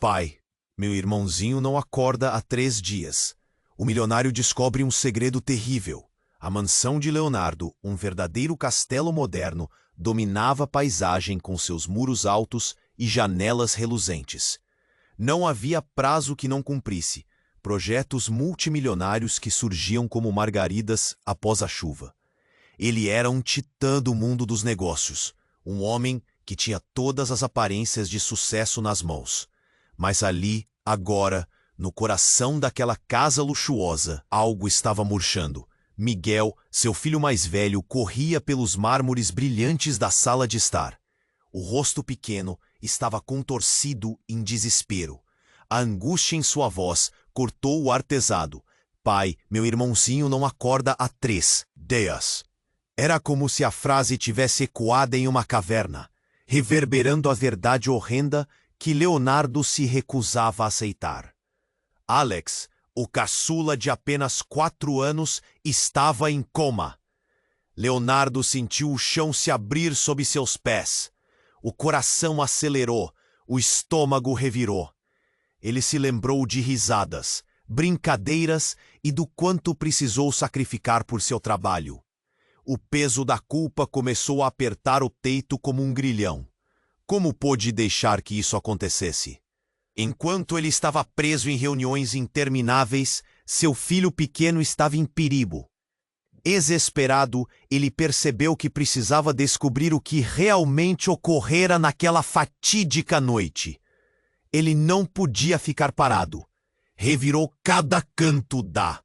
Pai, meu irmãozinho não acorda há 3 dias. O milionário descobre um segredo terrível. A mansão de Leonardo, um verdadeiro castelo moderno, dominava a paisagem com seus muros altos e janelas reluzentes. Não havia prazo que não cumprisse. Projetos multimilionários que surgiam como margaridas após a chuva. Ele era um titã do mundo dos negócios, um homem que tinha todas as aparências de sucesso nas mãos. Mas ali, agora, no coração daquela casa luxuosa, algo estava murchando. Miguel, seu filho mais velho, corria pelos mármores brilhantes da sala de estar. O rosto pequeno estava contorcido em desespero. A angústia em sua voz cortou o ar pesado. Pai, meu irmãozinho não acorda há 3 dias. Era como se a frase tivesse ecoado em uma caverna, reverberando a verdade horrenda que Leonardo se recusava a aceitar. Alex, o caçula de apenas 4 anos, estava em coma. Leonardo sentiu o chão se abrir sob seus pés. O coração acelerou, o estômago revirou. Ele se lembrou de risadas, brincadeiras e do quanto precisou sacrificar por seu trabalho. O peso da culpa começou a apertar o peito como um grilhão. Como pôde deixar que isso acontecesse? Enquanto ele estava preso em reuniões intermináveis, seu filho pequeno estava em perigo. Desesperado, ele percebeu que precisava descobrir o que realmente ocorrera naquela fatídica noite. Ele não podia ficar parado. Revirou cada canto da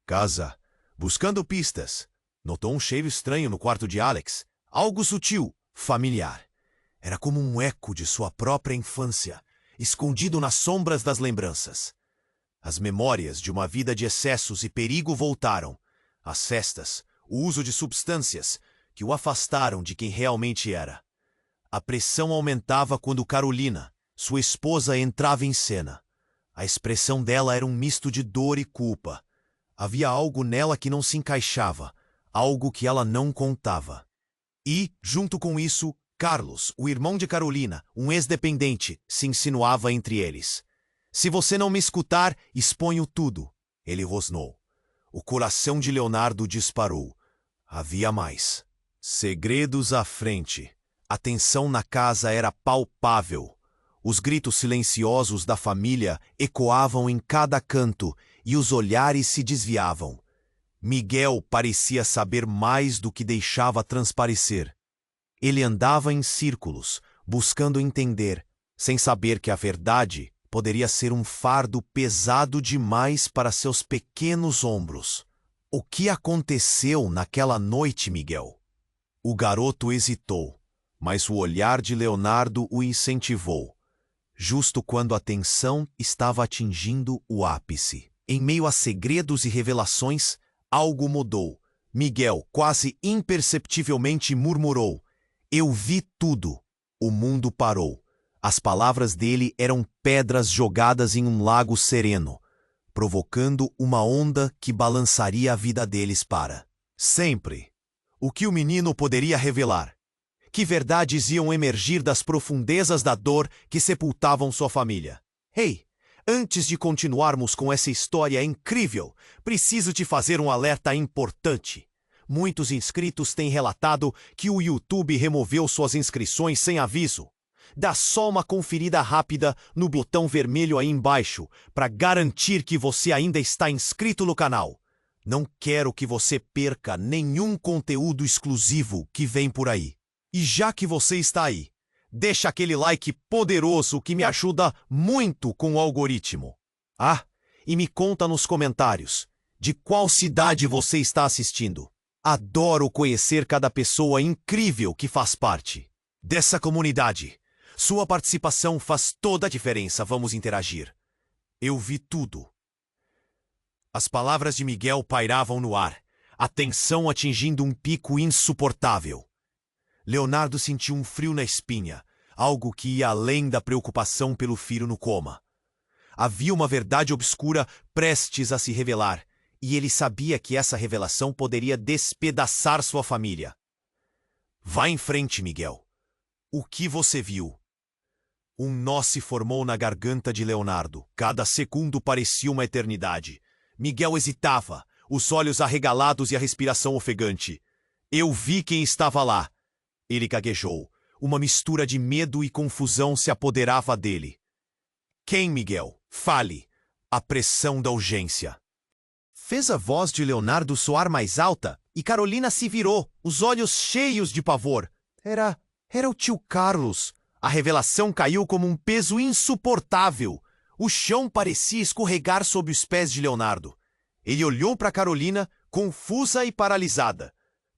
casa, buscando pistas. Notou um cheiro estranho no quarto de Alex, algo sutil, familiar. Era como um eco de sua própria infância, escondido nas sombras das lembranças. As memórias de uma vida de excessos e perigo voltaram. As festas, o uso de substâncias, que o afastaram de quem realmente era. A pressão aumentava quando Carolina, sua esposa, entrava em cena. A expressão dela era um misto de dor e culpa. Havia algo nela que não se encaixava, algo que ela não contava. E, junto com isso, Carlos, o irmão de Carolina, um ex-dependente, se insinuava entre eles. Se você não me escutar, exponho tudo, ele rosnou. O coração de Leonardo disparou. Havia mais. Segredos à frente. A tensão na casa era palpável. Os gritos silenciosos da família ecoavam em cada canto e os olhares se desviavam. Miguel parecia saber mais do que deixava transparecer. Ele andava em círculos, buscando entender, sem saber que a verdade poderia ser um fardo pesado demais para seus pequenos ombros. O que aconteceu naquela noite, Miguel? O garoto hesitou, mas o olhar de Leonardo o incentivou. Justo quando a tensão estava atingindo o ápice. Em meio a segredos e revelações, algo mudou. Miguel, quase imperceptivelmente, murmurou. Eu vi tudo. O mundo parou. As palavras dele eram pedras jogadas em um lago sereno, provocando uma onda que balançaria a vida deles para sempre. O que o menino poderia revelar? Que verdades iam emergir das profundezas da dor que sepultavam sua família? Ei! Antes de continuarmos com essa história incrível, preciso te fazer um alerta importante. Muitos inscritos têm relatado que o YouTube removeu suas inscrições sem aviso. Dá só uma conferida rápida no botão vermelho aí embaixo para garantir que você ainda está inscrito no canal. Não quero que você perca nenhum conteúdo exclusivo que vem por aí. E já que você está aí, deixa aquele like poderoso que me ajuda muito com o algoritmo. Ah, e me conta nos comentários de qual cidade você está assistindo. Adoro conhecer cada pessoa incrível que faz parte dessa comunidade. Sua participação faz toda a diferença, vamos interagir. Eu vi tudo. As palavras de Miguel pairavam no ar, a tensão atingindo um pico insuportável. Leonardo sentiu um frio na espinha, algo que ia além da preocupação pelo filho no coma. Havia uma verdade obscura prestes a se revelar, e ele sabia que essa revelação poderia despedaçar sua família. Vá em frente, Miguel. O que você viu? Um nó se formou na garganta de Leonardo. Cada segundo parecia uma eternidade. Miguel hesitava, os olhos arregalados e a respiração ofegante. Eu vi quem estava lá. Ele gaguejou. Uma mistura de medo e confusão se apoderava dele. Quem, Miguel? Fale. A pressão da urgência. Fez a voz de Leonardo soar mais alta e Carolina se virou, os olhos cheios de pavor. Era o tio Carlos. A revelação caiu como um peso insuportável. O chão parecia escorregar sob os pés de Leonardo. Ele olhou para Carolina, confusa e paralisada.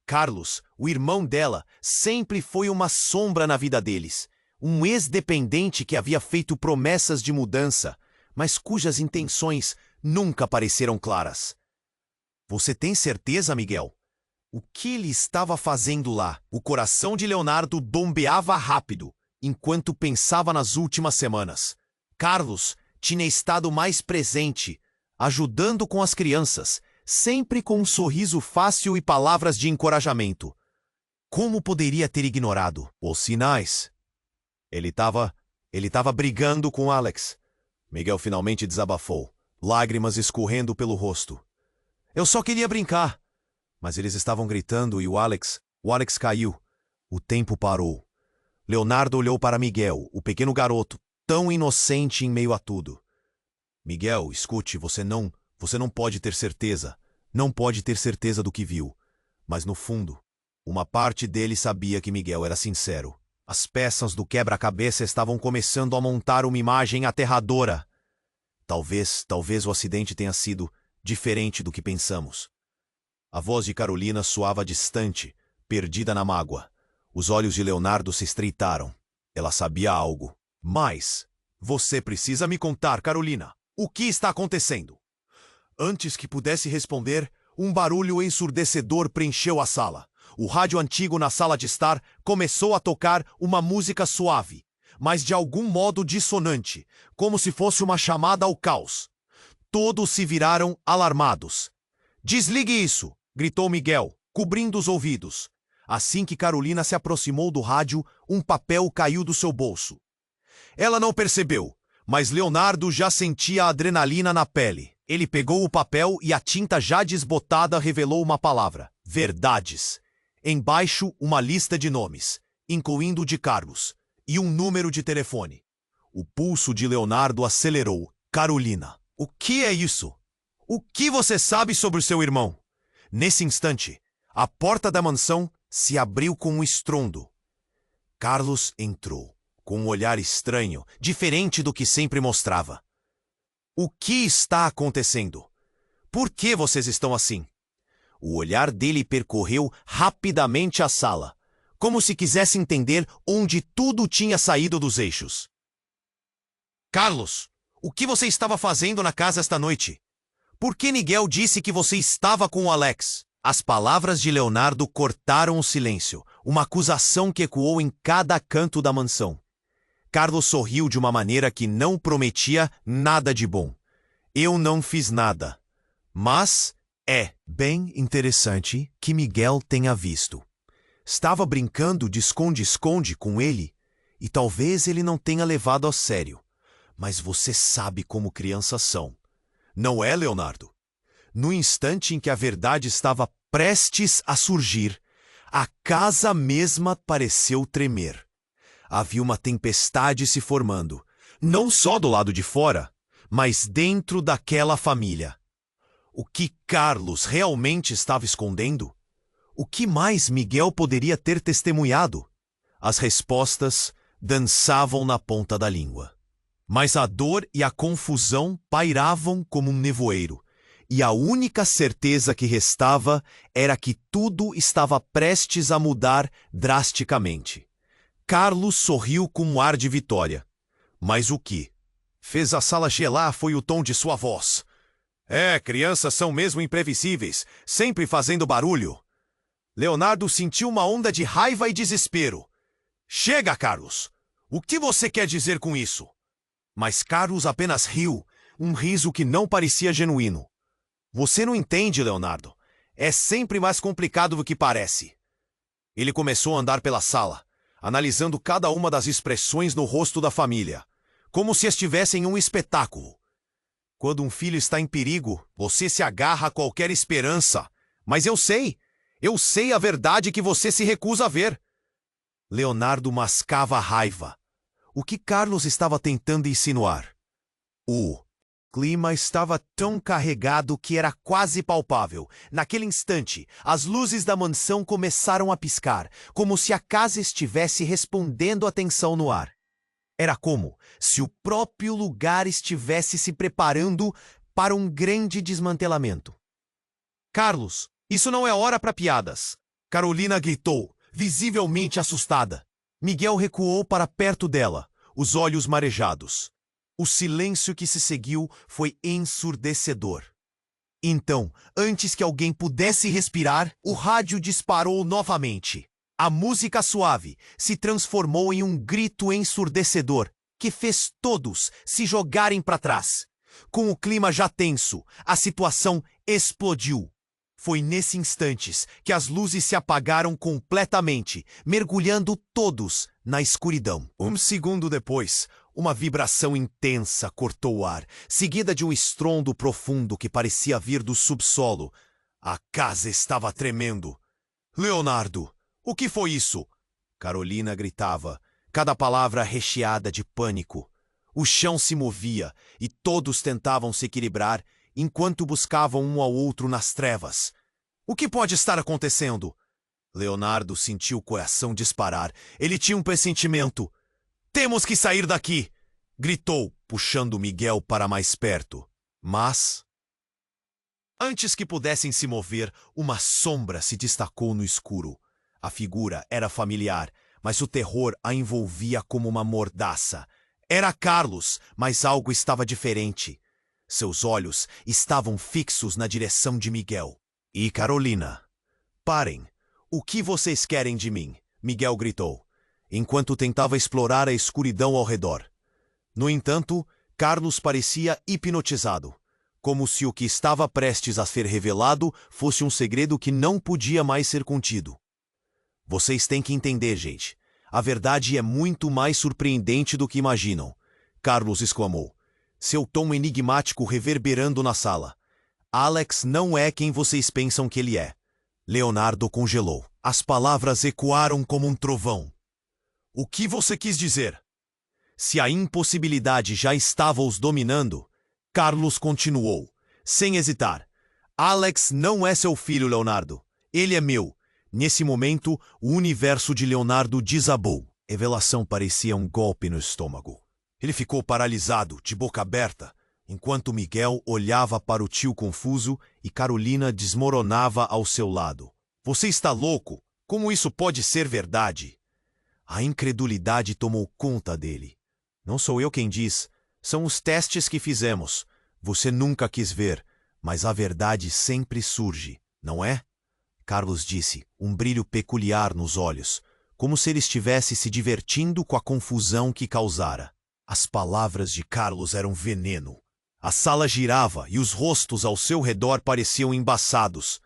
Carlos, o irmão dela, sempre foi uma sombra na vida deles. Um ex-dependente que havia feito promessas de mudança, mas cujas intenções nunca pareceram claras. Você tem certeza, Miguel? O que ele estava fazendo lá? O coração de Leonardo bombeava rápido, enquanto pensava nas últimas semanas. Carlos tinha estado mais presente, ajudando com as crianças, sempre com um sorriso fácil e palavras de encorajamento. Como poderia ter ignorado os sinais? Ele estava brigando com Alex. Miguel finalmente desabafou, lágrimas escorrendo pelo rosto. Eu só queria brincar. Mas eles estavam gritando e o Alex caiu. O tempo parou. Leonardo olhou para Miguel, o pequeno garoto, tão inocente em meio a tudo. Miguel, escute, você não pode ter certeza. Não pode ter certeza do que viu. Mas no fundo, uma parte dele sabia que Miguel era sincero. As peças do quebra-cabeça estavam começando a montar uma imagem aterradora. Talvez o acidente tenha sido diferente do que pensamos. A voz de Carolina soava distante, perdida na mágoa. Os olhos de Leonardo se estreitaram. Ela sabia algo. Mas você precisa me contar, Carolina. O que está acontecendo? Antes que pudesse responder, um barulho ensurdecedor preencheu a sala. O rádio antigo na sala de estar começou a tocar uma música suave, mas de algum modo dissonante, como se fosse uma chamada ao caos. Todos se viraram alarmados. Desligue isso! Gritou Miguel, cobrindo os ouvidos. Assim que Carolina se aproximou do rádio, um papel caiu do seu bolso. Ela não percebeu, mas Leonardo já sentia a adrenalina na pele. Ele pegou o papel e a tinta já desbotada revelou uma palavra: verdades. Embaixo, uma lista de nomes, incluindo o de Carlos, e um número de telefone. O pulso de Leonardo acelerou. Carolina, o que é isso? O que você sabe sobre o seu irmão? Nesse instante, a porta da mansão se abriu com um estrondo. Carlos entrou, com um olhar estranho, diferente do que sempre mostrava. O que está acontecendo? Por que vocês estão assim? O olhar dele percorreu rapidamente a sala, como se quisesse entender onde tudo tinha saído dos eixos. Carlos, o que você estava fazendo na casa esta noite? Por que Miguel disse que você estava com o Alex? As palavras de Leonardo cortaram o silêncio, uma acusação que ecoou em cada canto da mansão. Carlos sorriu de uma maneira que não prometia nada de bom. Eu não fiz nada. Mas é bem interessante que Miguel tenha visto. Estava brincando de esconde-esconde com ele e talvez ele não tenha levado a sério. Mas você sabe como crianças são. Não é, Leonardo? No instante em que a verdade estava prestes a surgir, a casa mesma pareceu tremer. Havia uma tempestade se formando, não só do lado de fora, mas dentro daquela família. O que Carlos realmente estava escondendo? O que mais Miguel poderia ter testemunhado? As respostas dançavam na ponta da língua. Mas a dor e a confusão pairavam como um nevoeiro, e a única certeza que restava era que tudo estava prestes a mudar drasticamente. Carlos sorriu com um ar de vitória. Mas o que fez a sala gelar foi o tom de sua voz. Crianças são mesmo imprevisíveis, sempre fazendo barulho. Leonardo sentiu uma onda de raiva e desespero. Chega, Carlos! O que você quer dizer com isso? Mas Carlos apenas riu, um riso que não parecia genuíno. Você não entende, Leonardo. É sempre mais complicado do que parece. Ele começou a andar pela sala. analisando cada uma das expressões no rosto da família, como se estivessem em um espetáculo. Quando um filho está em perigo, você se agarra a qualquer esperança. Mas eu sei a verdade que você se recusa a ver. Leonardo mascava a raiva. O que Carlos estava tentando insinuar? O clima estava tão carregado que era quase palpável. Naquele instante, as luzes da mansão começaram a piscar, como se a casa estivesse respondendo à tensão no ar. Era como se o próprio lugar estivesse se preparando para um grande desmantelamento. Carlos, isso não é hora para piadas. Carolina gritou, visivelmente assustada. Miguel recuou para perto dela, os olhos marejados. O silêncio que se seguiu foi ensurdecedor. Então, antes que alguém pudesse respirar, o rádio disparou novamente. A música suave se transformou em um grito ensurdecedor que fez todos se jogarem para trás. Com o clima já tenso, a situação explodiu. Foi nesse instante que as luzes se apagaram completamente, mergulhando todos na escuridão. Um segundo depois, uma vibração intensa cortou o ar, seguida de um estrondo profundo que parecia vir do subsolo. A casa estava tremendo. Leonardo, o que foi isso? Carolina gritava, cada palavra recheada de pânico. O chão se movia e todos tentavam se equilibrar enquanto buscavam um ao outro nas trevas. O que pode estar acontecendo? Leonardo sentiu o coração disparar. Ele tinha um pressentimento. Temos que sair daqui! Gritou, puxando Miguel para mais perto. Mas, antes que pudessem se mover, uma sombra se destacou no escuro. A figura era familiar, mas o terror a envolvia como uma mordaça. Era Carlos, mas algo estava diferente. Seus olhos estavam fixos na direção de Miguel. E Carolina. Parem! O que vocês querem de mim? Miguel gritou, enquanto tentava explorar a escuridão ao redor. No entanto, Carlos parecia hipnotizado, como se o que estava prestes a ser revelado fosse um segredo que não podia mais ser contido. Vocês têm que entender, gente. A verdade é muito mais surpreendente do que imaginam, Carlos exclamou, seu tom enigmático reverberando na sala. Alex não é quem vocês pensam que ele é. Leonardo congelou. As palavras ecoaram como um trovão. O que você quis dizer? Se a impossibilidade já estava os dominando, Carlos continuou, sem hesitar. Alex não é seu filho, Leonardo. Ele é meu. Nesse momento, o universo de Leonardo desabou. A revelação parecia um golpe no estômago. Ele ficou paralisado, de boca aberta, enquanto Miguel olhava para o tio confuso e Carolina desmoronava ao seu lado. Você está louco? Como isso pode ser verdade? A incredulidade tomou conta dele. Não sou eu quem diz. São os testes que fizemos. Você nunca quis ver, mas a verdade sempre surge, não é? Carlos disse, um brilho peculiar nos olhos, como se ele estivesse se divertindo com a confusão que causara. As palavras de Carlos eram veneno. A sala girava e os rostos ao seu redor pareciam embaçados.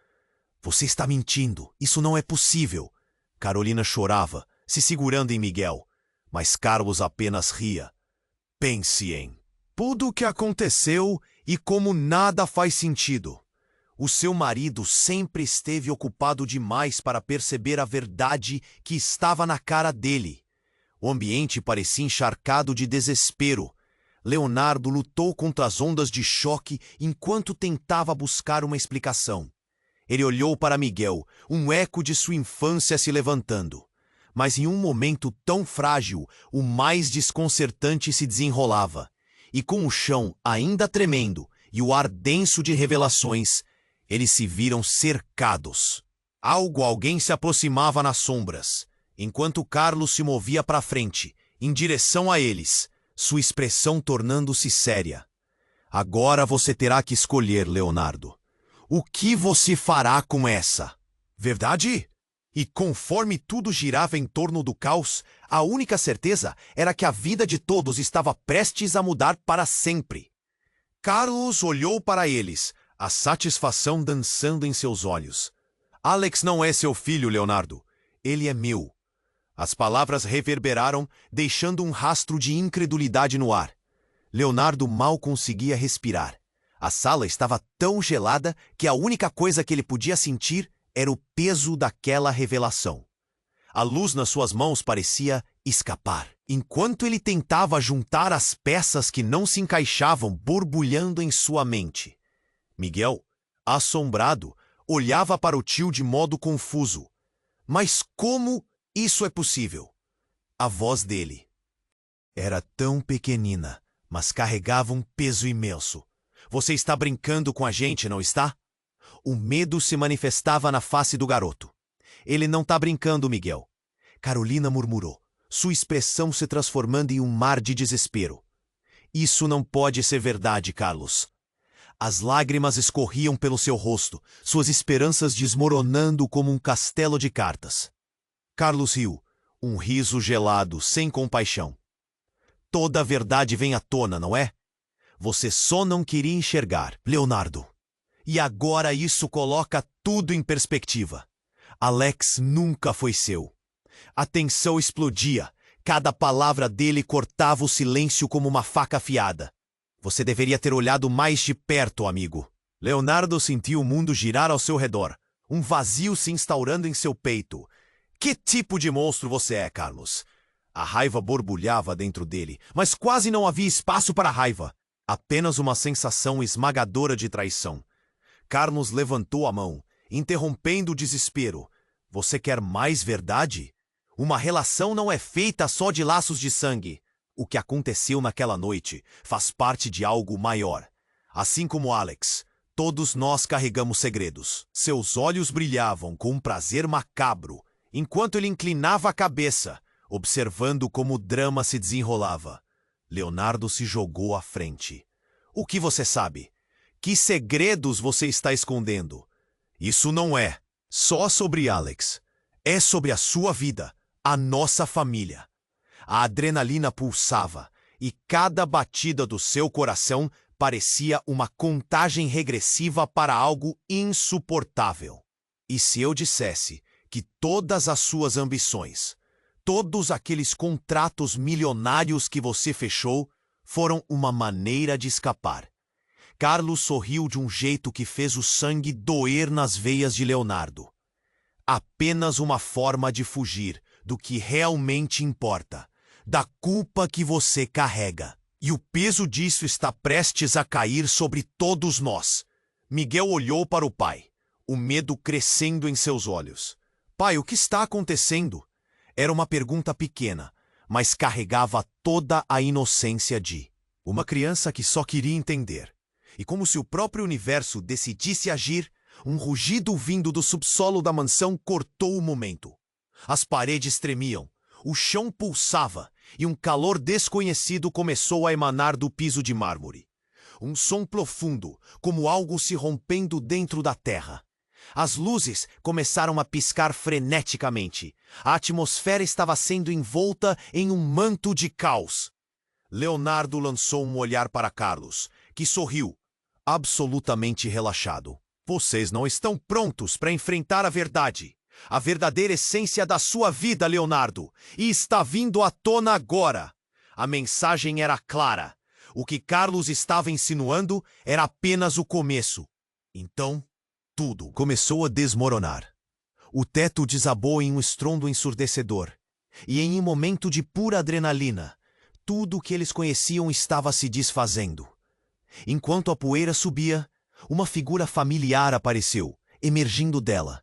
Você está mentindo. Isso não é possível. Carolina chorava, se segurando em Miguel. Mas Carlos apenas ria. Pense em tudo o que aconteceu e como nada faz sentido. O seu marido sempre esteve ocupado demais para perceber a verdade que estava na cara dele. O ambiente parecia encharcado de desespero. Leonardo lutou contra as ondas de choque enquanto tentava buscar uma explicação. Ele olhou para Miguel, um eco de sua infância se levantando. Mas em um momento tão frágil, o mais desconcertante se desenrolava. E com o chão ainda tremendo e o ar denso de revelações, eles se viram cercados. Alguém se aproximava nas sombras, enquanto Carlos se movia para frente, em direção a eles, sua expressão tornando-se séria. Agora você terá que escolher, Leonardo. O que você fará com essa? Verdade? E conforme tudo girava em torno do caos, a única certeza era que a vida de todos estava prestes a mudar para sempre. Carlos olhou para eles, a satisfação dançando em seus olhos. Alex não é seu filho, Leonardo. Ele é meu. As palavras reverberaram, deixando um rastro de incredulidade no ar. Leonardo mal conseguia respirar. A sala estava tão gelada que a única coisa que ele podia sentir era o peso daquela revelação. A luz nas suas mãos parecia escapar, enquanto ele tentava juntar as peças que não se encaixavam, borbulhando em sua mente. Miguel, assombrado, olhava para o tio de modo confuso. Mas como isso é possível? A voz dele era tão pequenina, mas carregava um peso imenso. Você está brincando com a gente, não está? O medo se manifestava na face do garoto. Ele não está brincando, Miguel. Carolina murmurou, sua expressão se transformando em um mar de desespero. Isso não pode ser verdade, Carlos. As lágrimas escorriam pelo seu rosto, suas esperanças desmoronando como um castelo de cartas. Carlos riu, um riso gelado, sem compaixão. Toda a verdade vem à tona, não é? Você só não queria enxergar, Leonardo. E agora isso coloca tudo em perspectiva. Alex nunca foi seu. A tensão explodia. Cada palavra dele cortava o silêncio como uma faca afiada. Você deveria ter olhado mais de perto, amigo. Leonardo sentiu o mundo girar ao seu redor, um vazio se instaurando em seu peito. Que tipo de monstro você é, Carlos? A raiva borbulhava dentro dele, mas quase não havia espaço para a raiva. Apenas uma sensação esmagadora de traição. Carlos levantou a mão, interrompendo o desespero. Você quer mais verdade? Uma relação não é feita só de laços de sangue. O que aconteceu naquela noite faz parte de algo maior. Assim como Alex, todos nós carregamos segredos. Seus olhos brilhavam com um prazer macabro, enquanto ele inclinava a cabeça, observando como o drama se desenrolava. Leonardo se jogou à frente. O que você sabe? Que segredos você está escondendo? Isso não é só sobre Alex. É sobre a sua vida, a nossa família. A adrenalina pulsava e cada batida do seu coração parecia uma contagem regressiva para algo insuportável. E se eu dissesse que todas as suas ambições, todos aqueles contratos milionários que você fechou, foram uma maneira de escapar? Carlos sorriu de um jeito que fez o sangue doer nas veias de Leonardo. Apenas uma forma de fugir do que realmente importa, da culpa que você carrega. E o peso disso está prestes a cair sobre todos nós. Miguel olhou para o pai, o medo crescendo em seus olhos. Pai, o que está acontecendo? Era uma pergunta pequena, mas carregava toda a inocência de uma criança que só queria entender. E como se o próprio universo decidisse agir, um rugido vindo do subsolo da mansão cortou o momento. As paredes tremiam, o chão pulsava e um calor desconhecido começou a emanar do piso de mármore. Um som profundo, como algo se rompendo dentro da terra. As luzes começaram a piscar freneticamente. A atmosfera estava sendo envolta em um manto de caos. Leonardo lançou um olhar para Carlos, que sorriu, absolutamente relaxado. Vocês não estão prontos para enfrentar a verdade. A verdadeira essência da sua vida, Leonardo, e está vindo à tona agora. A mensagem era clara. O que Carlos estava insinuando era apenas o começo. Então, tudo começou a desmoronar. O teto desabou em um estrondo ensurdecedor. E em um momento de pura adrenalina, tudo o que eles conheciam estava se desfazendo. Enquanto a poeira subia, uma figura familiar apareceu, emergindo dela.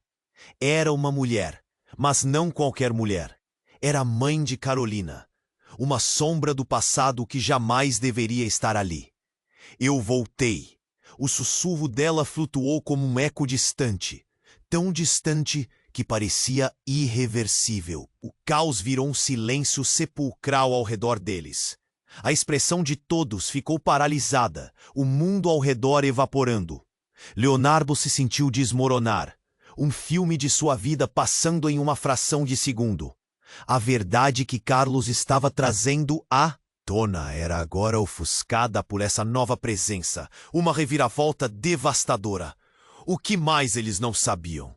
Era uma mulher, mas não qualquer mulher. Era a mãe de Carolina, uma sombra do passado que jamais deveria estar ali. Eu voltei. O sussurro dela flutuou como um eco distante, tão distante que parecia irreversível. O caos virou um silêncio sepulcral ao redor deles. A expressão de todos ficou paralisada, o mundo ao redor evaporando. Leonardo se sentiu desmoronar. Um filme de sua vida passando em uma fração de segundo. A verdade que Carlos estava trazendo à tona era agora ofuscada por essa nova presença, uma reviravolta devastadora. O que mais eles não sabiam?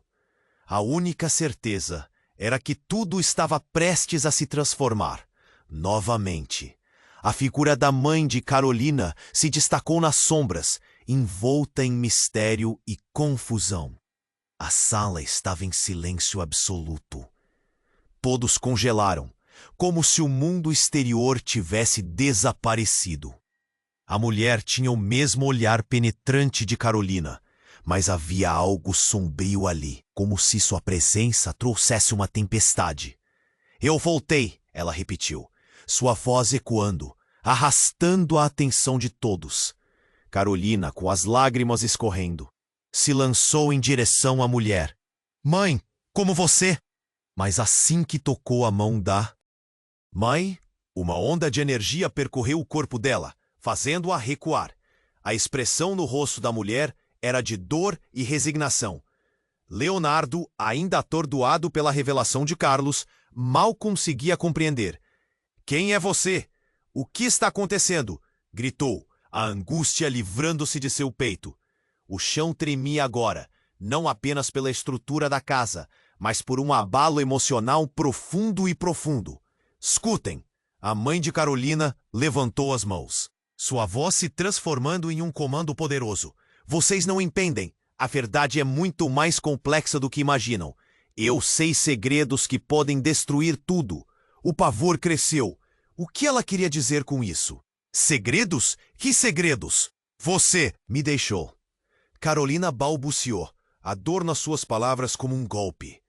A única certeza era que tudo estava prestes a se transformar. Novamente, a figura da mãe de Carolina se destacou nas sombras, envolta em mistério e confusão. A sala estava em silêncio absoluto. Todos congelaram, como se o mundo exterior tivesse desaparecido. A mulher tinha o mesmo olhar penetrante de Carolina, mas havia algo sombrio ali, como se sua presença trouxesse uma tempestade. Eu voltei, ela repetiu, sua voz ecoando, arrastando a atenção de todos. Carolina, com as lágrimas escorrendo, se lançou em direção à mulher. Mãe, como você? Mas assim que tocou a mão da mãe, uma onda de energia percorreu o corpo dela, fazendo-a recuar. A expressão no rosto da mulher era de dor e resignação. Leonardo, ainda atordoado pela revelação de Carlos, mal conseguia compreender. Quem é você? O que está acontecendo? Gritou, a angústia livrando-se de seu peito. O chão tremia agora, não apenas pela estrutura da casa, mas por um abalo emocional profundo e profundo. Escutem! A mãe de Carolina levantou as mãos, sua voz se transformando em um comando poderoso. Vocês não entendem. A verdade é muito mais complexa do que imaginam. Eu sei segredos que podem destruir tudo. O pavor cresceu. O que ela queria dizer com isso? Segredos? Que segredos? Você me deixou. Carolina balbuciou, a dor nas suas palavras como um golpe.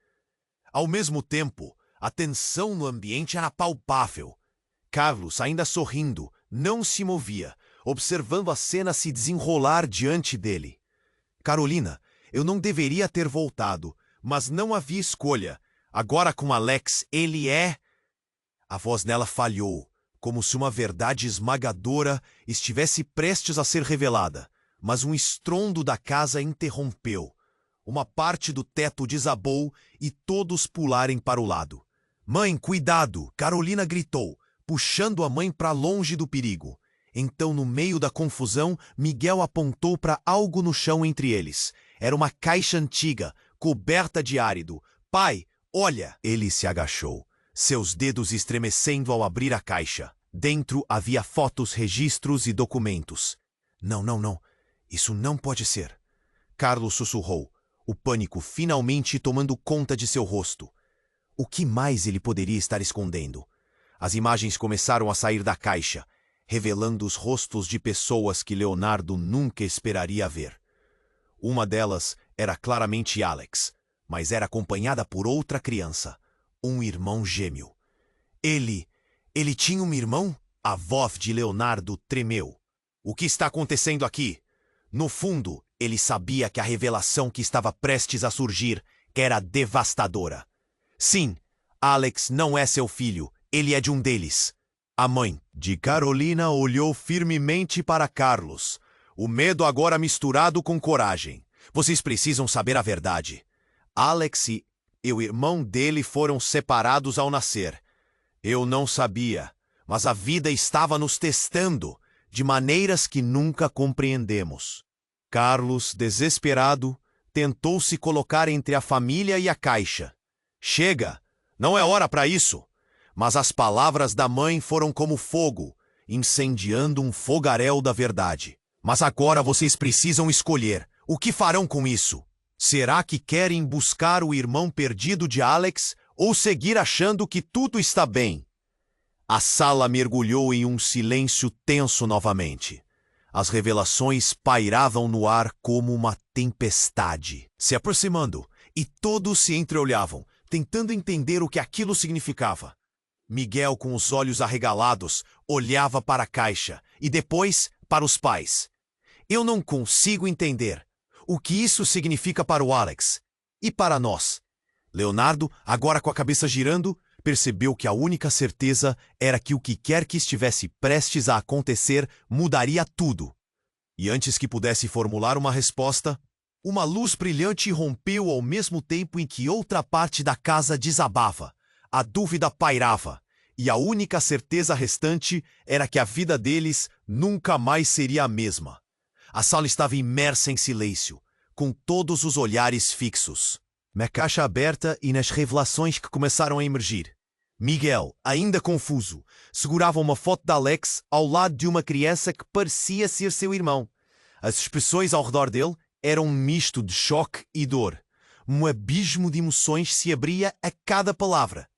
Ao mesmo tempo, a tensão no ambiente era palpável. Carlos, ainda sorrindo, não se movia, observando a cena se desenrolar diante dele. Carolina, eu não deveria ter voltado, mas não havia escolha. Agora com Alex, ele é... A voz dela falhou, como se uma verdade esmagadora estivesse prestes a ser revelada, mas um estrondo da casa interrompeu. Uma parte do teto desabou e todos pularem para o lado. Mãe, cuidado! Carolina gritou, puxando a mãe para longe do perigo. Então, no meio da confusão, Miguel apontou para algo no chão entre eles. Era uma caixa antiga, coberta de árido. Pai, olha! Ele se agachou, seus dedos estremecendo ao abrir a caixa. Dentro havia fotos, registros e documentos. Não, não, não. Isso não pode ser. Carlos sussurrou, o pânico finalmente tomando conta de seu rosto. O que mais ele poderia estar escondendo? As imagens começaram a sair da caixa, revelando os rostos de pessoas que Leonardo nunca esperaria ver. Uma delas era claramente Alex, mas era acompanhada por outra criança, um irmão gêmeo. Ele tinha um irmão? A voz de Leonardo tremeu. O que está acontecendo aqui? No fundo, ele sabia que a revelação que estava prestes a surgir era devastadora. Sim, Alex não é seu filho, ele é de um deles. A mãe de Carolina olhou firmemente para Carlos, o medo agora misturado com coragem. Vocês precisam saber a verdade. Alex e o irmão dele foram separados ao nascer. Eu não sabia, mas a vida estava nos testando, de maneiras que nunca compreendemos. Carlos, desesperado, tentou se colocar entre a família e a caixa. Chega! Não é hora para isso! Mas as palavras da mãe foram como fogo, incendiando um fogaréu da verdade. Mas agora vocês precisam escolher. O que farão com isso? Será que querem buscar o irmão perdido de Alex ou seguir achando que tudo está bem? A sala mergulhou em um silêncio tenso novamente. As revelações pairavam no ar como uma tempestade, se aproximando, e todos se entreolhavam, tentando entender o que aquilo significava. Miguel, com os olhos arregalados, olhava para a caixa e depois para os pais. Eu não consigo entender o que isso significa para o Alex e para nós. Leonardo, agora com a cabeça girando, percebeu que a única certeza era que o que quer que estivesse prestes a acontecer mudaria tudo. E antes que pudesse formular uma resposta, uma luz brilhante rompeu ao mesmo tempo em que outra parte da casa desabava. A dúvida pairava, e a única certeza restante era que a vida deles nunca mais seria a mesma. A sala estava imersa em silêncio, com todos os olhares fixos. Na caixa aberta e nas revelações que começaram a emergir. Miguel, ainda confuso, segurava uma foto de Alex ao lado de uma criança que parecia ser seu irmão. As expressões ao redor dele eram um misto de choque e dor. Um abismo de emoções se abria a cada palavra.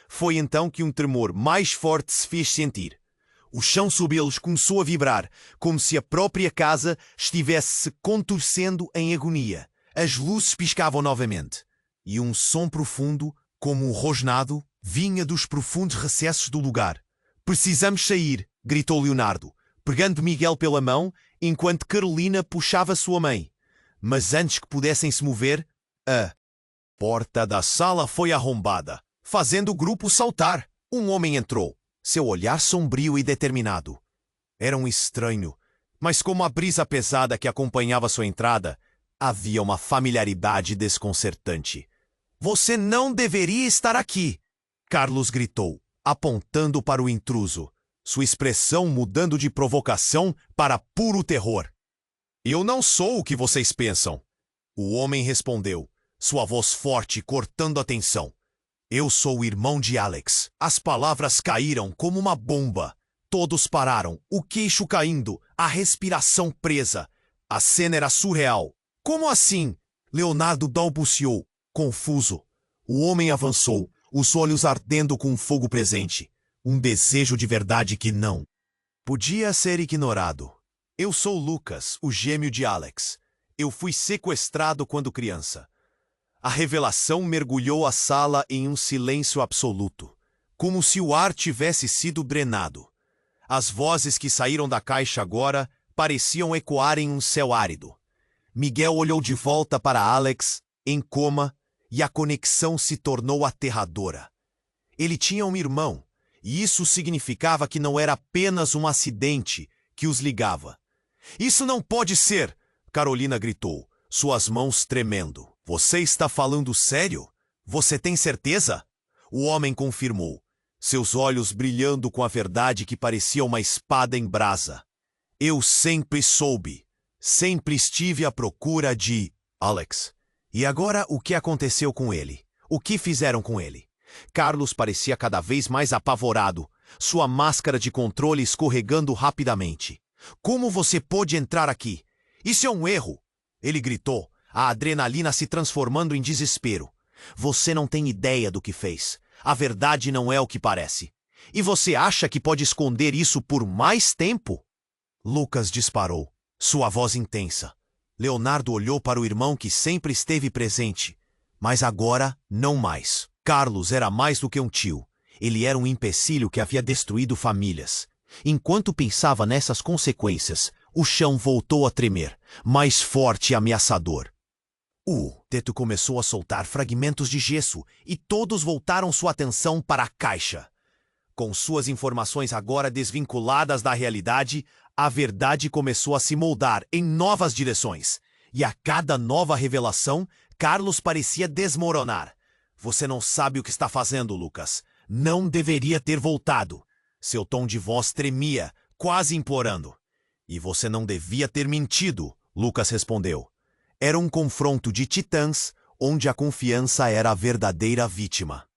Foi então que um tremor mais forte se fez sentir. O chão sob eles começou a vibrar, como se a própria casa estivesse se contorcendo em agonia. As luzes piscavam novamente, e um som profundo, como um rosnado, vinha dos profundos recessos do lugar. "Precisamos sair", gritou Leonardo, pegando Miguel pela mão, enquanto Carolina puxava sua mãe. Mas antes que pudessem se mover, a porta da sala foi arrombada, fazendo o grupo saltar. Um homem entrou, seu olhar sombrio e determinado. Era um estranho, mas como a brisa pesada que acompanhava sua entrada, havia uma familiaridade desconcertante. "Você não deveria estar aqui!" Carlos gritou, apontando para o intruso, sua expressão mudando de provocação para puro terror. "Eu não sou o que vocês pensam", o homem respondeu, sua voz forte cortando a tensão. "Eu sou o irmão de Alex." As palavras caíram como uma bomba. Todos pararam, o queixo caindo, a respiração presa. A cena era surreal. "Como assim?" Leonardo balbuciou, confuso. O homem avançou, os olhos ardendo com um fogo presente. Um desejo de verdade que não podia ser ignorado. "Eu sou Lucas, o gêmeo de Alex. Eu fui sequestrado quando criança." A revelação mergulhou a sala em um silêncio absoluto, como se o ar tivesse sido drenado. As vozes que saíram da caixa agora pareciam ecoar em um céu árido. Miguel olhou de volta para Alex, em coma, e a conexão se tornou aterradora. Ele tinha um irmão, e isso significava que não era apenas um acidente que os ligava. "Isso não pode ser!" Carolina gritou, suas mãos tremendo. "Você está falando sério? Você tem certeza?" O homem confirmou, seus olhos brilhando com a verdade que parecia uma espada em brasa. "Eu sempre soube. Sempre estive à procura de Alex." "E agora o que aconteceu com ele? O que fizeram com ele?" Carlos parecia cada vez mais apavorado, sua máscara de controle escorregando rapidamente. "Como você pôde entrar aqui? Isso é um erro!" ele gritou, a adrenalina se transformando em desespero. "Você não tem ideia do que fez. A verdade não é o que parece. E você acha que pode esconder isso por mais tempo?" Lucas disparou, sua voz intensa. Leonardo olhou para o irmão que sempre esteve presente, mas agora não mais. Carlos era mais do que um tio. Ele era um empecilho que havia destruído famílias. Enquanto pensava nessas consequências, o chão voltou a tremer, mais forte e ameaçador. O teto começou a soltar fragmentos de gesso e todos voltaram sua atenção para a caixa. Com suas informações agora desvinculadas da realidade, a verdade começou a se moldar em novas direções. E a cada nova revelação, Carlos parecia desmoronar. "Você não sabe o que está fazendo, Lucas. Não deveria ter voltado." Seu tom de voz tremia, quase implorando. "E você não devia ter mentido", Lucas respondeu. Era um confronto de titãs, onde a confiança era a verdadeira vítima.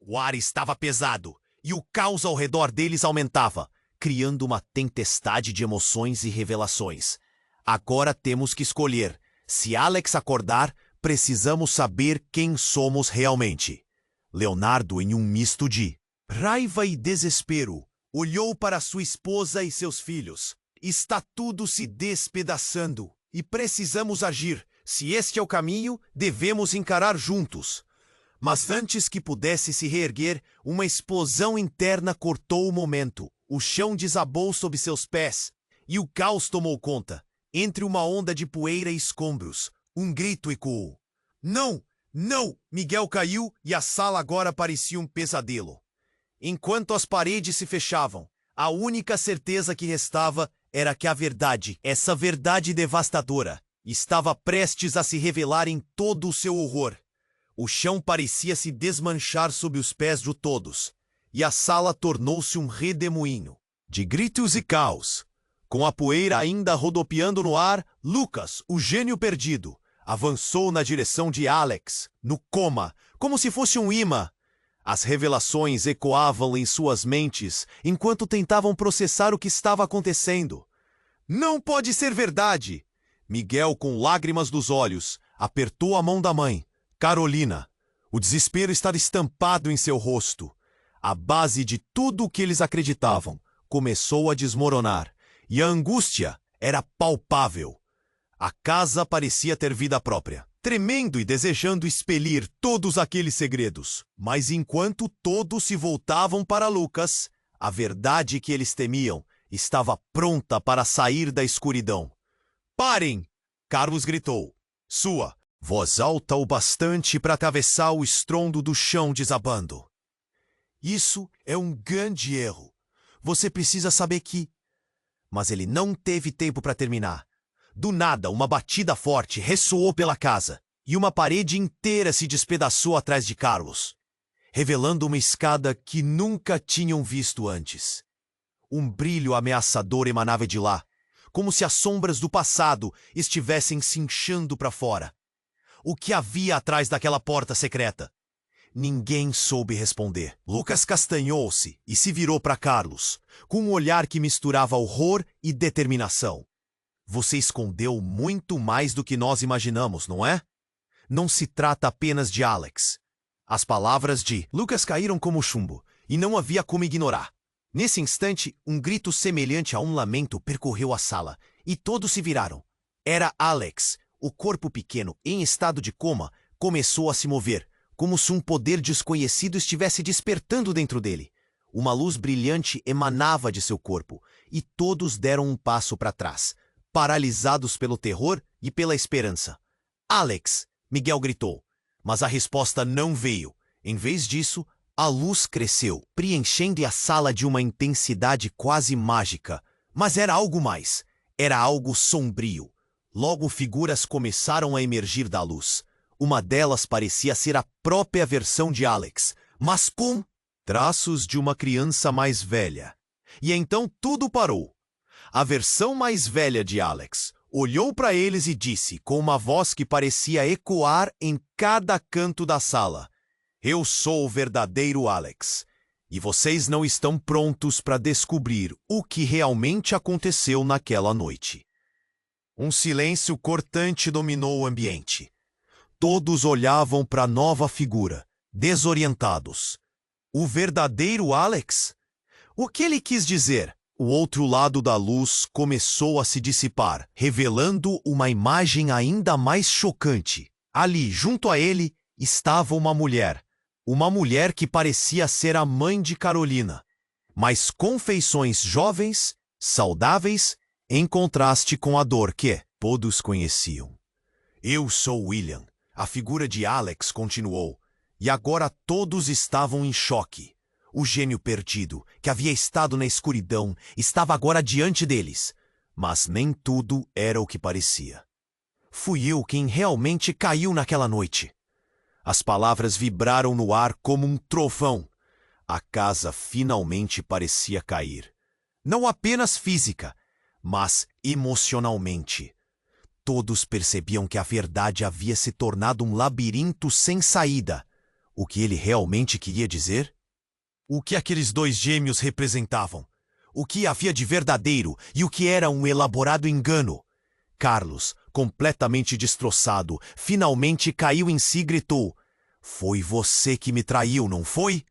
O ar estava pesado, e o caos ao redor deles aumentava, criando uma tempestade de emoções e revelações. "Agora temos que escolher. Se Alex acordar, precisamos saber quem somos realmente." Leonardo, em um misto de raiva e desespero, olhou para sua esposa e seus filhos. "Está tudo se despedaçando, e precisamos agir. Se este é o caminho, devemos encarar juntos." Mas antes que pudesse se reerguer, uma explosão interna cortou o momento. O chão desabou sob seus pés, e o caos tomou conta. Entre uma onda de poeira e escombros, um grito ecoou. "Não! Não!" Miguel caiu e a sala agora parecia um pesadelo. Enquanto as paredes se fechavam, a única certeza que restava era que a verdade, essa verdade devastadora, estava prestes a se revelar em todo o seu horror. O chão parecia se desmanchar sob os pés de todos, e a sala tornou-se um redemoinho de gritos e caos. Com a poeira ainda rodopiando no ar, Lucas, o gênio perdido, Avançou na direção de Alex, no coma, como se fosse um imã. As revelações ecoavam em suas mentes enquanto tentavam processar o que estava acontecendo. Não pode ser verdade! Miguel, com lágrimas nos olhos, apertou a mão da mãe, Carolina. O desespero estava estampado em seu rosto. A base de tudo o que eles acreditavam começou a desmoronar, e a angústia era palpável. A casa parecia ter vida própria, tremendo e desejando expelir todos aqueles segredos. Mas enquanto todos se voltavam para Lucas, a verdade que eles temiam estava pronta para sair da escuridão. Parem! Carlos gritou. Sua voz alta o bastante para atravessar o estrondo do chão desabando. Isso é um grande erro. Você precisa saber que... Mas ele não teve tempo para terminar. Do nada, uma batida forte ressoou pela casa e uma parede inteira se despedaçou atrás de Carlos, revelando uma escada que nunca tinham visto antes. Um brilho ameaçador emanava de lá, como se as sombras do passado estivessem se inchando para fora. O que havia atrás daquela porta secreta? Ninguém soube responder. Lucas castanhou-se e se virou para Carlos, com um olhar que misturava horror e determinação. Você escondeu muito mais do que nós imaginamos, não é? Não se trata apenas de Alex. As palavras de Lucas caíram como chumbo, e não havia como ignorar. Nesse instante, um grito semelhante a um lamento percorreu a sala, e todos se viraram. Era Alex. O corpo pequeno, em estado de coma, começou a se mover, como se um poder desconhecido estivesse despertando dentro dele. Uma luz brilhante emanava de seu corpo, e todos deram um passo para trás, paralisados pelo terror e pela esperança. Alex! Miguel gritou, mas a resposta não veio. Em vez disso, a luz cresceu, preenchendo a sala de uma intensidade quase mágica. Mas era algo mais. Era algo sombrio. Logo, figuras começaram a emergir da luz. Uma delas parecia ser a própria versão de Alex, mas com traços de uma criança mais velha. E então tudo parou. A versão mais velha de Alex olhou para eles e disse, com uma voz que parecia ecoar em cada canto da sala: Eu sou o verdadeiro Alex, e vocês não estão prontos para descobrir o que realmente aconteceu naquela noite. Um silêncio cortante dominou o ambiente. Todos olhavam para a nova figura, desorientados. O verdadeiro Alex? O que ele quis dizer? O outro lado da luz começou a se dissipar, revelando uma imagem ainda mais chocante. Ali, junto a ele, estava uma mulher. Uma mulher que parecia ser a mãe de Carolina, mas com feições jovens, saudáveis, em contraste com a dor que todos conheciam. Eu sou William, a figura de Alex continuou, e agora todos estavam em choque. O gênio perdido, que havia estado na escuridão, estava agora diante deles. Mas nem tudo era o que parecia. Fui eu quem realmente caiu naquela noite. As palavras vibraram no ar como um trovão. A casa finalmente parecia cair. Não apenas física, mas emocionalmente. Todos percebiam que a verdade havia se tornado um labirinto sem saída. O que ele realmente queria dizer? O que aqueles dois gêmeos representavam? O que havia de verdadeiro e o que era um elaborado engano? Carlos, completamente destroçado, finalmente caiu em si e gritou: Foi você que me traiu, não foi?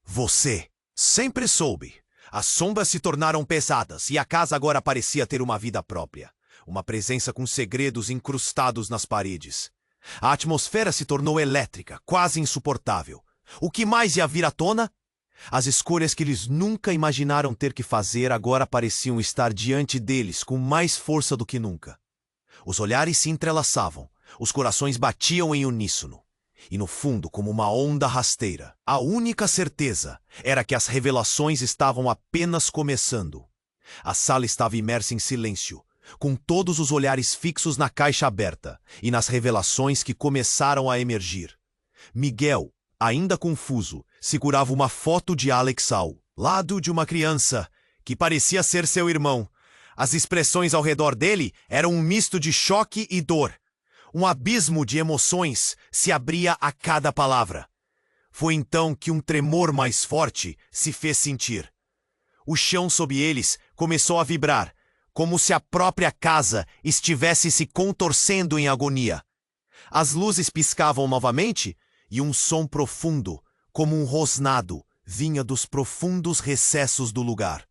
Você! Sempre soube. As sombras se tornaram pesadas e a casa agora parecia ter uma vida própria. Uma presença com segredos incrustados nas paredes. A atmosfera se tornou elétrica, quase insuportável. O que mais ia vir à tona? As escolhas que eles nunca imaginaram ter que fazer agora pareciam estar diante deles com mais força do que nunca. Os olhares se entrelaçavam, os corações batiam em uníssono. E no fundo, como uma onda rasteira, a única certeza era que as revelações estavam apenas começando. A sala estava imersa em silêncio, com todos os olhares fixos na caixa aberta e nas revelações que começaram a emergir. Miguel, ainda confuso, segurava uma foto de Alex ao lado de uma criança, que parecia ser seu irmão. As expressões ao redor dele eram um misto de choque e dor. Um abismo de emoções se abria a cada palavra. Foi então que um tremor mais forte se fez sentir. O chão sob eles começou a vibrar, como se a própria casa estivesse se contorcendo em agonia. As luzes piscavam novamente e um som profundo, como um rosnado, vinha dos profundos recessos do lugar.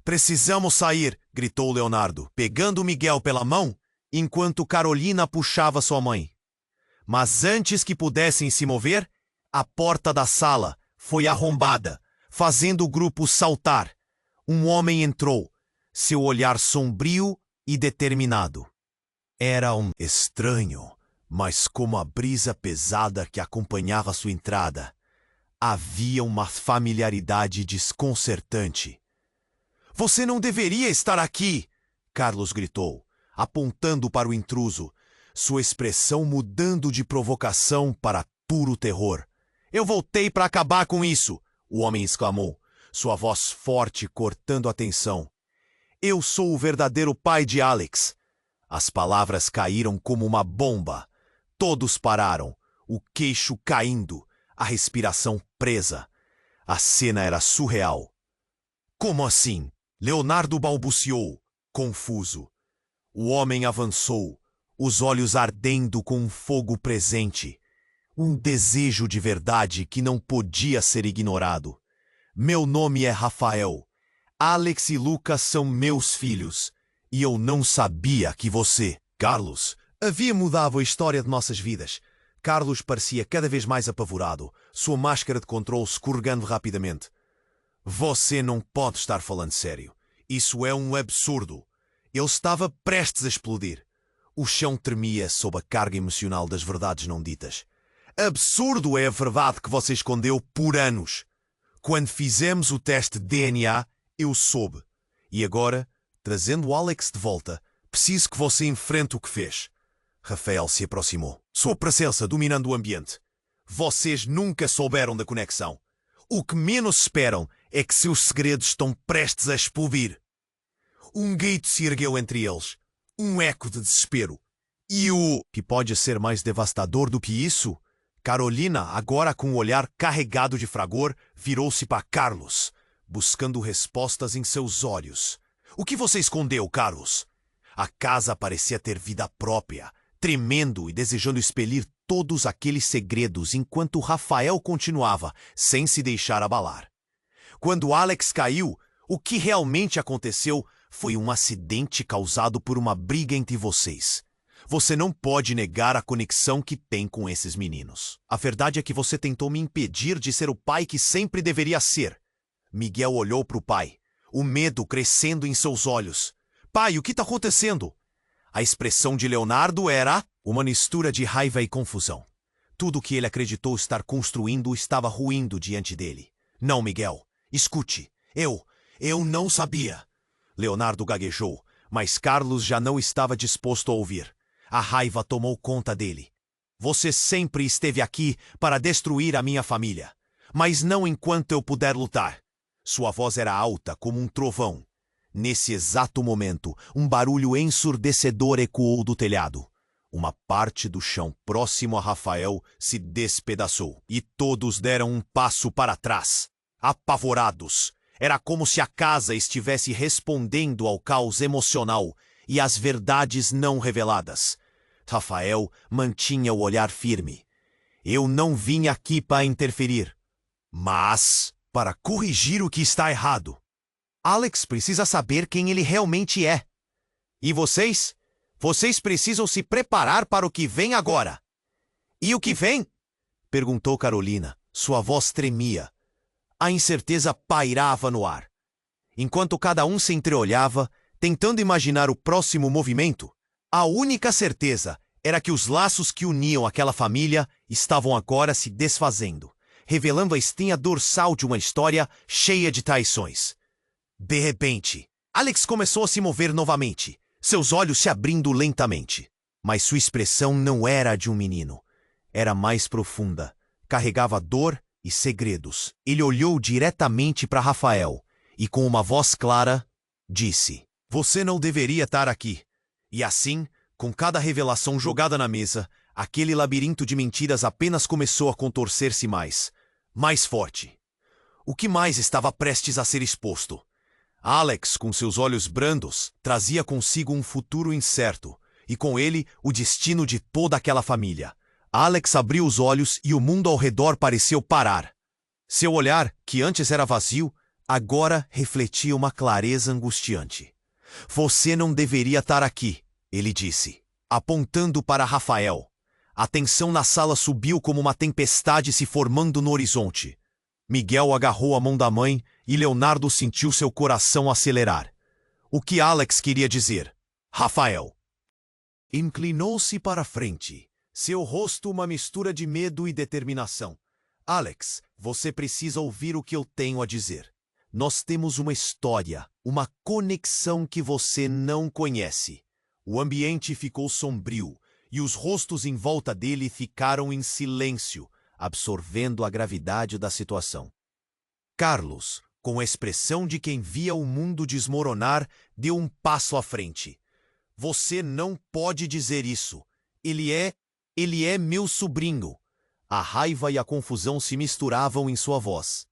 "Precisamos sair", gritou Leonardo, pegando Miguel pela mão, enquanto Carolina puxava sua mãe. Mas antes que pudessem se mover, a porta da sala foi arrombada, fazendo o grupo saltar. Um homem entrou, seu olhar sombrio e determinado. Era um estranho, mas como a brisa pesada que acompanhava sua entrada, havia uma familiaridade desconcertante. "Você não deveria estar aqui!" Carlos gritou, apontando para o intruso, sua expressão mudando de provocação para puro terror. "Eu voltei para acabar com isso!" o homem exclamou, sua voz forte cortando a tensão. "Eu sou o verdadeiro pai de Alex." As palavras caíram como uma bomba. Todos pararam, o queixo caindo, a respiração presa. A cena era surreal. "Como assim?" Leonardo balbuciou, confuso. O homem avançou, os olhos ardendo com um fogo presente. Um desejo de verdade que não podia ser ignorado. "Meu nome é Rafael. Alex e Lucas são meus filhos. E eu não sabia que você, Carlos, havia mudado a história de nossas vidas." Carlos parecia cada vez mais apavorado, sua máscara de controle escorregando rapidamente. "Você não pode estar falando sério. Isso é um absurdo." Ele estava prestes a explodir. O chão tremia sob a carga emocional das verdades não ditas. "Absurdo é a verdade que você escondeu por anos. Quando fizemos o teste de DNA, eu soube. E agora, trazendo Alex de volta, preciso que você enfrente o que fez." Rafael se aproximou, sua presença dominando o ambiente. "Vocês nunca souberam da conexão. O que menos esperam é que seus segredos estão prestes a explodir." Um grito se ergueu entre eles, um eco de desespero. "E o que pode ser mais devastador do que isso?" Carolina, agora com o olhar carregado de fragor, virou-se para Carlos, buscando respostas em seus olhos. "O que você escondeu, Carlos?" A casa parecia ter vida própria, tremendo e desejando expelir todos aqueles segredos enquanto Rafael continuava, sem se deixar abalar. Quando Alex caiu, o que realmente aconteceu foi um acidente causado por uma briga entre vocês. Você não pode negar a conexão que tem com esses meninos. A verdade é que você tentou me impedir de ser o pai que sempre deveria ser. Miguel olhou para o pai, o medo crescendo em seus olhos. "Pai, o que está acontecendo?" A expressão de Leonardo era uma mistura de raiva e confusão. Tudo o que ele acreditou estar construindo estava ruindo diante dele. "Não, Miguel. Escute. Eu não sabia." Leonardo gaguejou, mas Carlos já não estava disposto a ouvir. A raiva tomou conta dele. "Você sempre esteve aqui para destruir a minha família, mas não enquanto eu puder lutar." Sua voz era alta como um trovão. Nesse exato momento, um barulho ensurdecedor ecoou do telhado. Uma parte do chão próximo a Rafael se despedaçou e todos deram um passo para trás, apavorados. Era como se a casa estivesse respondendo ao caos emocional e às verdades não reveladas. Rafael mantinha o olhar firme. "Eu não vim aqui para interferir, mas para corrigir o que está errado. Alex precisa saber quem ele realmente é. E vocês? Vocês precisam se preparar para o que vem agora." "E o que vem?" perguntou Carolina. Sua voz tremia. A incerteza pairava no ar. Enquanto cada um se entreolhava, tentando imaginar o próximo movimento, a única certeza era que os laços que uniam aquela família estavam agora se desfazendo, revelando a espinha dorsal de uma história cheia de traições. De repente, Alex começou a se mover novamente, seus olhos se abrindo lentamente. Mas sua expressão não era a de um menino. Era mais profunda, carregava dor e segredos. Ele olhou diretamente para Rafael e, com uma voz clara, disse: "Você não deveria estar aqui." E assim, Com cada revelação jogada na mesa, aquele labirinto de mentiras apenas começou a contorcer-se mais forte. O que mais estava prestes a ser exposto? Alex, com seus olhos brandos, trazia consigo um futuro incerto, e com ele o destino de toda aquela família. Alex abriu os olhos e o mundo ao redor pareceu parar. Seu olhar, que antes era vazio, agora refletia uma clareza angustiante. Você não deveria estar aqui, ele disse, apontando para Rafael. A tensão na sala subiu como uma tempestade se formando no horizonte. Miguel agarrou a mão da mãe e Leonardo sentiu seu coração acelerar. O que Alex queria dizer? Rafael. Inclinou-se para a frente, seu rosto uma mistura de medo e determinação. Alex, você precisa ouvir o que eu tenho a dizer. Nós temos uma história, uma conexão que você não conhece. O ambiente ficou sombrio e os rostos em volta dele ficaram em silêncio, absorvendo a gravidade da situação. Carlos, com a expressão de quem via o mundo desmoronar, deu um passo à frente. Você não pode dizer isso. Ele é meu sobrinho. A raiva e a confusão se misturavam em sua voz.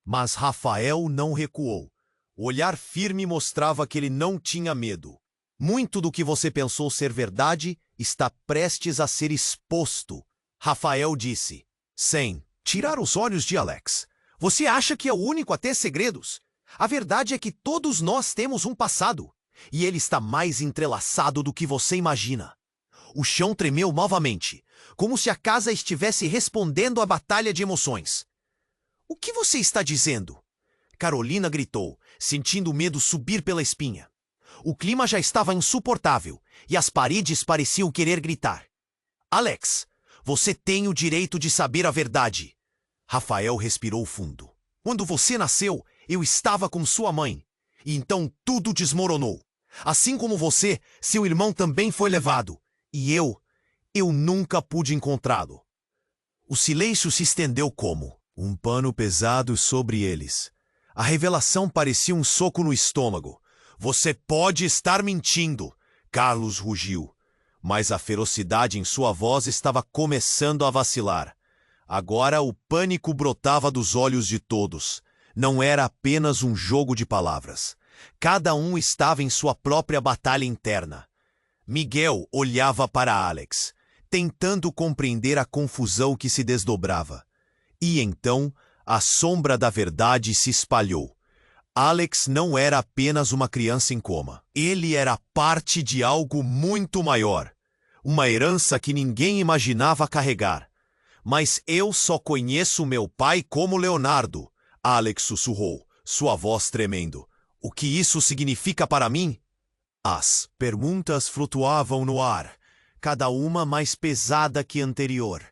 Mas Rafael não recuou. O olhar firme mostrava que ele não tinha medo. Muito do que você pensou ser verdade está prestes a ser exposto, Rafael disse, sem tirar os olhos de Alex. Você acha que é o único a ter segredos? A verdade é que todos nós temos um passado, e ele está mais entrelaçado do que você imagina. O chão tremeu novamente, como se a casa estivesse respondendo à batalha de emoções. O que você está dizendo? Carolina gritou, sentindo o medo subir pela espinha. O clima já estava insuportável, e as paredes pareciam querer gritar. Alex, você tem o direito de saber a verdade. Rafael respirou fundo. Quando você nasceu, eu estava com sua mãe, e então tudo desmoronou. Assim como você, seu irmão também foi levado, e eu nunca pude encontrá-lo. O silêncio se estendeu como um pano pesado sobre eles. A revelação parecia um soco no estômago. Você pode estar mentindo, Carlos rugiu. Mas a ferocidade em sua voz estava começando a vacilar. Agora o pânico brotava dos olhos de todos. Não era apenas um jogo de palavras. Cada um estava em sua própria batalha interna. Miguel olhava para Alex, tentando compreender a confusão que se desdobrava. E então, a sombra da verdade se espalhou. Alex não era apenas uma criança em coma. Ele era parte de algo muito maior. Uma herança que ninguém imaginava carregar. Mas eu só conheço meu pai como Leonardo, Alex sussurrou, sua voz tremendo. O que isso significa para mim? As perguntas flutuavam no ar, cada uma mais pesada que a anterior.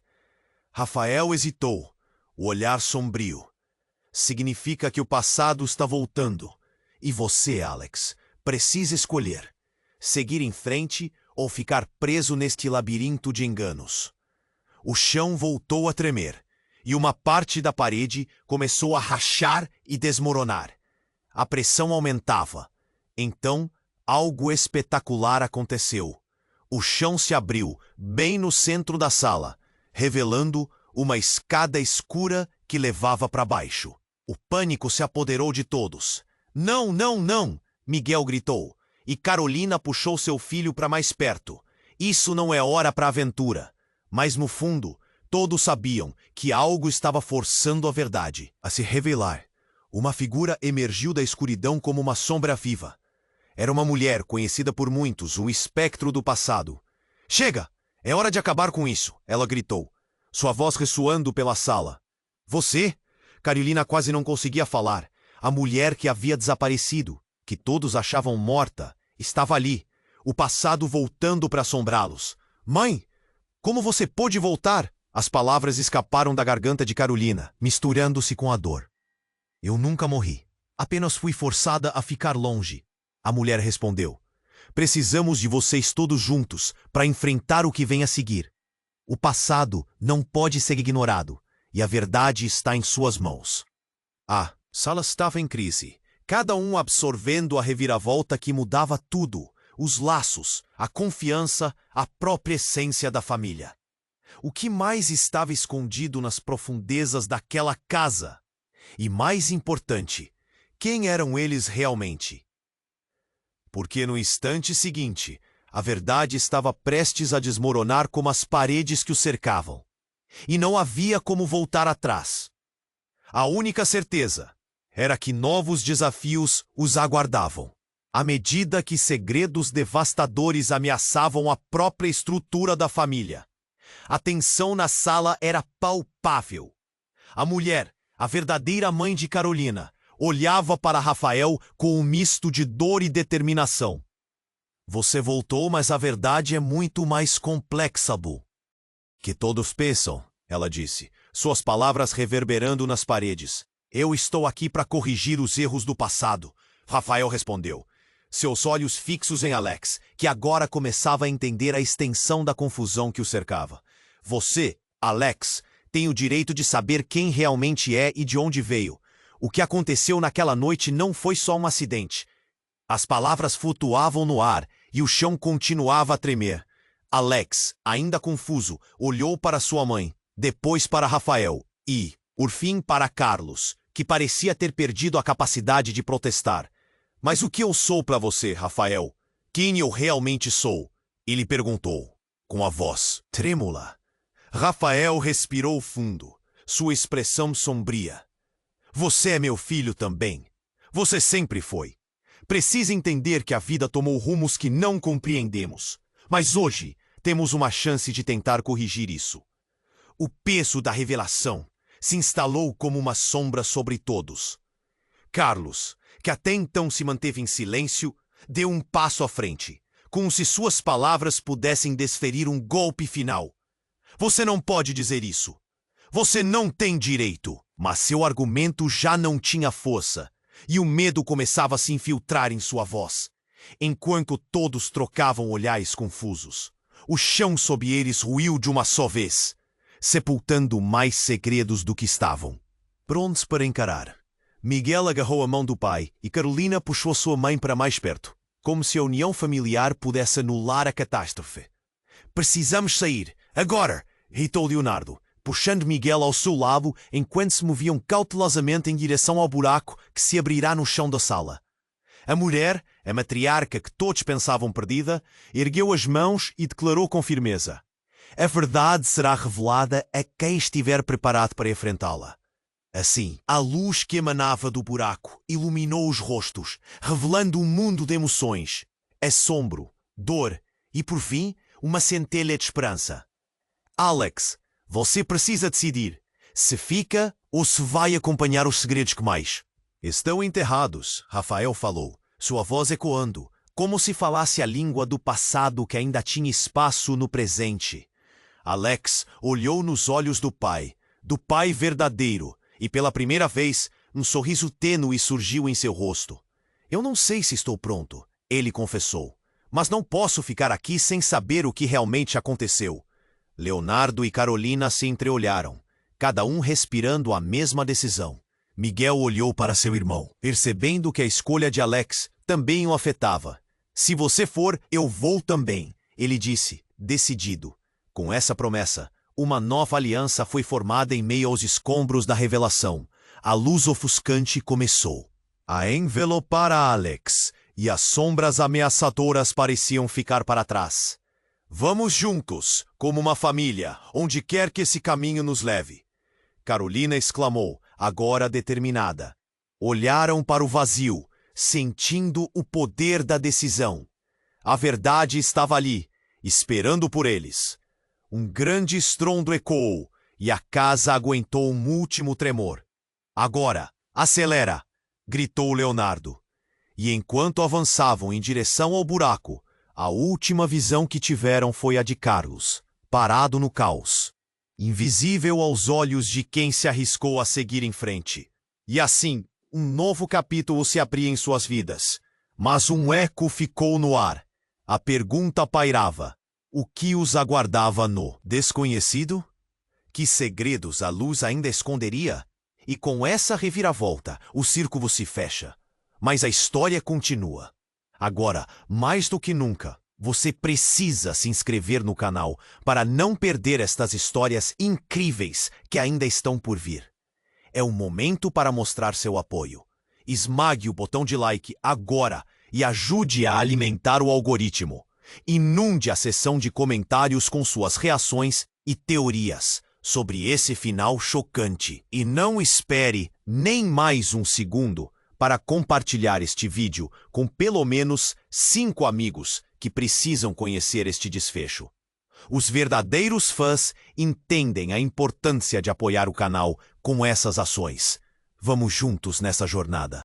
Rafael hesitou, o olhar sombrio. Significa que o passado está voltando. E você, Alex, precisa escolher. Seguir em frente ou ficar preso neste labirinto de enganos. O chão voltou a tremer, e uma parte da parede começou a rachar e desmoronar. A pressão aumentava. Então, algo espetacular aconteceu. O chão se abriu, bem no centro da sala, revelando uma escada escura que levava para baixo. O pânico se apoderou de todos. Não, não, não! Miguel gritou, e Carolina puxou seu filho para mais perto. Isso não é hora para aventura. Mas no fundo, todos sabiam que algo estava forçando a verdade a se revelar. Uma figura emergiu da escuridão como uma sombra viva. Era uma mulher conhecida por muitos, um espectro do passado. Chega! É hora de acabar com isso, ela gritou, sua voz ressoando pela sala. Você? Carolina quase não conseguia falar. A mulher que havia desaparecido, que todos achavam morta, estava ali, o passado voltando para assombrá-los. Mãe, como você pôde voltar? As palavras escaparam da garganta de Carolina, misturando-se com a dor. Eu nunca morri. Apenas fui forçada a ficar longe. A mulher respondeu. Precisamos de vocês todos juntos para enfrentar o que vem a seguir. O passado não pode ser ignorado, e a verdade está em suas mãos. A sala estava em crise, cada um absorvendo a reviravolta que mudava tudo. os laços, a confiança, a própria essência da família. O que mais estava escondido nas profundezas daquela casa? E mais importante, quem eram eles realmente? Porque no instante seguinte, a verdade estava prestes a desmoronar como as paredes que o cercavam. E não havia como voltar atrás. A única certeza era que novos desafios os aguardavam, à medida que segredos devastadores ameaçavam a própria estrutura da família. A tensão na sala era palpável. A mulher, a verdadeira mãe de Carolina, olhava para Rafael com um misto de dor e determinação. Você voltou, mas a verdade é muito mais complexa, Bu. Que todos pensam, ela disse, suas palavras reverberando nas paredes. Eu estou aqui para corrigir os erros do passado, Rafael respondeu, seus olhos fixos em Alex, que agora começava a entender a extensão da confusão que o cercava. Você, Alex, tem o direito de saber quem realmente é e de onde veio. O que aconteceu naquela noite não foi só um acidente. As palavras flutuavam no ar e o chão continuava a tremer. Alex, ainda confuso, olhou para sua mãe, depois para Rafael e, por fim, para Carlos, que parecia ter perdido a capacidade de protestar. Mas o que eu sou para você, Rafael? Quem eu realmente sou? Ele perguntou, com a voz trêmula. Rafael respirou fundo, sua expressão sombria. Você é meu filho também. Você sempre foi. Precisa entender que a vida tomou rumos que não compreendemos. Mas hoje temos uma chance de tentar corrigir isso. O peso da revelação se instalou como uma sombra sobre todos. Carlos, que até então se manteve em silêncio, deu um passo à frente, como se suas palavras pudessem desferir um golpe final. Você não pode dizer isso. Você não tem direito. Mas seu argumento já não tinha força, e o medo começava a se infiltrar em sua voz, enquanto todos trocavam olhares confusos. O chão sob eles ruiu de uma só vez, sepultando mais segredos do que estavam. Prontos para encarar, Miguel agarrou a mão do pai e Carolina puxou sua mãe para mais perto, como se a união familiar pudesse anular a catástrofe. Precisamos sair, agora! Gritou Leonardo, puxando Miguel ao seu lado enquanto se moviam cautelosamente em direção ao buraco que se abrirá no chão da sala. A mulher, a matriarca que todos pensavam perdida, ergueu as mãos e declarou com firmeza: a verdade será revelada a quem estiver preparado para enfrentá-la. Assim, a luz que emanava do buraco iluminou os rostos, revelando um mundo de emoções, assombro, dor e, por fim, uma centelha de esperança. Alex, você precisa decidir se fica ou se vai acompanhar os segredos que mais. Estão enterrados, Rafael falou, sua voz ecoando, como se falasse a língua do passado que ainda tinha espaço no presente. Alex olhou nos olhos do pai verdadeiro, e pela primeira vez, um sorriso tênue surgiu em seu rosto. Eu não sei se estou pronto, ele confessou, mas não posso ficar aqui sem saber o que realmente aconteceu. Leonardo e Carolina se entreolharam, cada um respirando a mesma decisão. Miguel olhou para seu irmão, percebendo que a escolha de Alex também o afetava. Se você for, eu vou também, ele disse, decidido. Com essa promessa, uma nova aliança foi formada em meio aos escombros da revelação. A luz ofuscante começou a envelopar a Alex, e as sombras ameaçadoras pareciam ficar para trás. Vamos juntos, como uma família, onde quer que esse caminho nos leve. Carolina exclamou, agora determinada. Olharam para o vazio, sentindo o poder da decisão. A verdade estava ali, esperando por eles. Um grande estrondo ecoou, e a casa aguentou um último tremor. Agora, acelera! Gritou Leonardo. E enquanto avançavam em direção ao buraco, a última visão que tiveram foi a de Carlos, parado no caos, invisível aos olhos de quem se arriscou a seguir em frente. E assim, um novo capítulo se abria em suas vidas. Mas um eco ficou no ar. A pergunta pairava: o que os aguardava no desconhecido? Que segredos a luz ainda esconderia? E com essa reviravolta, o círculo se fecha. Mas a história continua. Agora, mais do que nunca, você precisa se inscrever no canal para não perder estas histórias incríveis que ainda estão por vir. É o momento para mostrar seu apoio. Esmague o botão de like agora e ajude a alimentar o algoritmo. Inunde a seção de comentários com suas reações e teorias sobre esse final chocante. E não espere nem mais um segundo para compartilhar este vídeo com pelo menos 5 amigos que precisam conhecer este desfecho. Os verdadeiros fãs entendem a importância de apoiar o canal com essas ações. Vamos juntos nessa jornada.